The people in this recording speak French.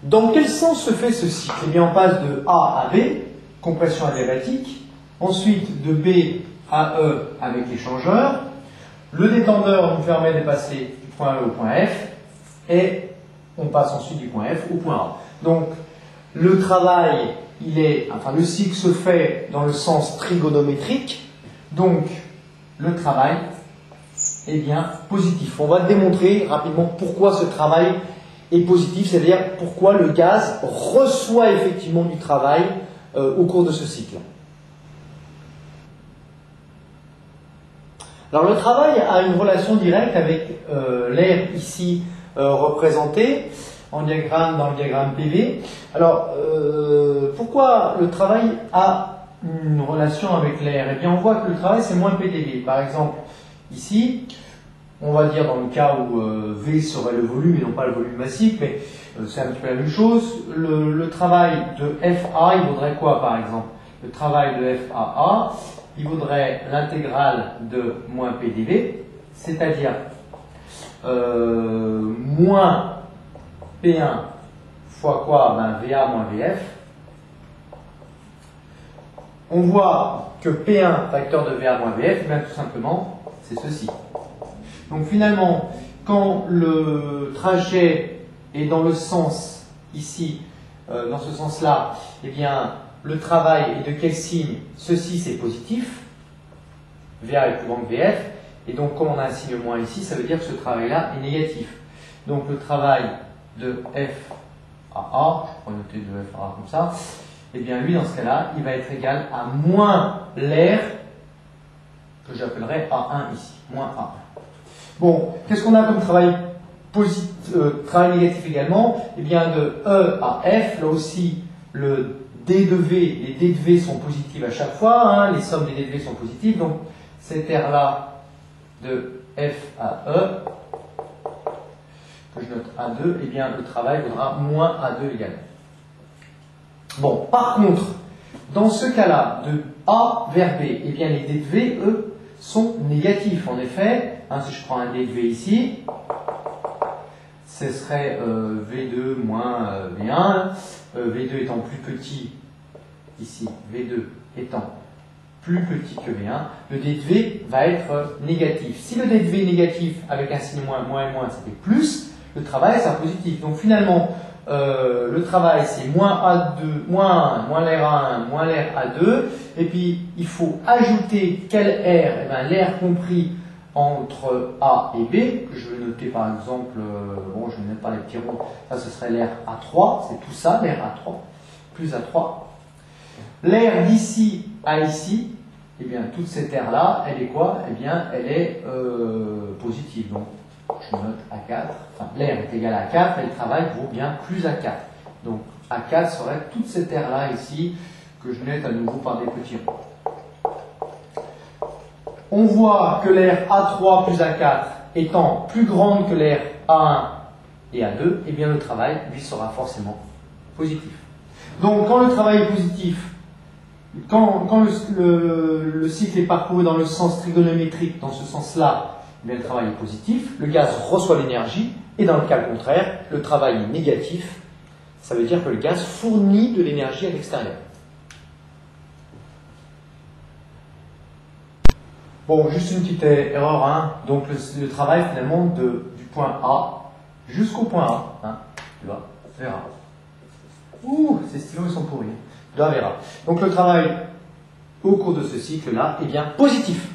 Dans quel sens se fait ce cycle? Eh bien, on passe de A à B, compression adiabatique, ensuite de B à E avec l'échangeur. Le détendeur nous permet de passer du point E au point F, et on passe ensuite du point F au point A. Donc, le travail, le cycle se fait dans le sens trigonométrique, donc le travail est bien positif. On va démontrer rapidement pourquoi ce travail est positif, c'est-à-dire pourquoi le gaz reçoit effectivement du travail au cours de ce cycle. Alors le travail a une relation directe avec l'air ici représenté dans le diagramme PV. Alors pourquoi le travail a une relation avec l'air? Eh bien on voit que le travail c'est moins PdV. Par exemple ici, on va dire dans le cas où V serait le volume et non pas le volume massif, mais c'est un petit peu la même chose. Le travail de FA, il vaudrait quoi par exemple? Le travail de FAA, il vaudrait l'intégrale de moins PdV, c'est-à-dire moins P1 fois quoi? VA moins VF. On voit que P1 facteur de VA moins VF, bien tout simplement, c'est ceci. Donc finalement, quand le trajet est dans le sens ici, dans ce sens-là, eh bien le travail est de quel signe? Ceci c'est positif, VA est plus grand que VF, et donc comme on a un signe moins ici, ça veut dire que ce travail-là est négatif. Donc le travail de FAA, je pourrais noter de FAA comme ça, et bien lui dans ce cas-là, il va être égal à moins l'air, que j'appellerai A1 ici, moins A1. Bon, qu'est-ce qu'on a comme travail travail négatif également? Eh bien de E à F, là aussi le D de V, les D de V sont positifs à chaque fois, hein, les sommes des D de V sont positives, donc cet air-là de F à E, que je note A2, eh bien le travail vaudra moins A2 également. Bon, par contre, dans ce cas-là, de A vers B, eh bien les D de V, eux, sont négatifs. En effet, hein, si je prends un D de V ici, ce serait V2 moins V1, V2 étant plus petit, ici, V2 étant plus petit que V1, le D de V va être négatif. Si le D de V est négatif avec un signe moins, moins et moins, ça fait plus, le travail c'est un positif. Donc finalement, le travail c'est moins A2, moins l'air A1, moins l'air A2, et puis il faut ajouter quel air? Eh bien, l'air compris entre A et B, que je vais noter par exemple, bon je ne vais mettre pas les petits ronds, ça ce serait l'air A3, c'est tout ça, l'air A3, plus A3. L'air d'ici à ici, eh bien toute cette air-là, elle est quoi? Eh bien elle est positive, donc je note A4, enfin l'air est égal à A4 et le travail vaut bien plus A4. Donc A4 serait toute cette air-là ici, que je note à nouveau par des petits ronds. On voit que l'air A3 plus A4 étant plus grande que l'air A1 et A2, eh bien le travail, lui, sera forcément positif. Donc quand le travail est positif, quand le cycle est parcouru dans le sens trigonométrique, dans ce sens-là, eh bien le travail est positif, le gaz reçoit l'énergie, et dans le cas contraire, le travail est négatif, ça veut dire que le gaz fournit de l'énergie à l'extérieur. Bon, juste une petite erreur, hein. Donc le travail finalement du point A jusqu'au point A, hein. Tu vois, verra. Ouh, ces stylos ils sont pourris. Tu verras. Donc le travail au cours de ce cycle-là est bien positif.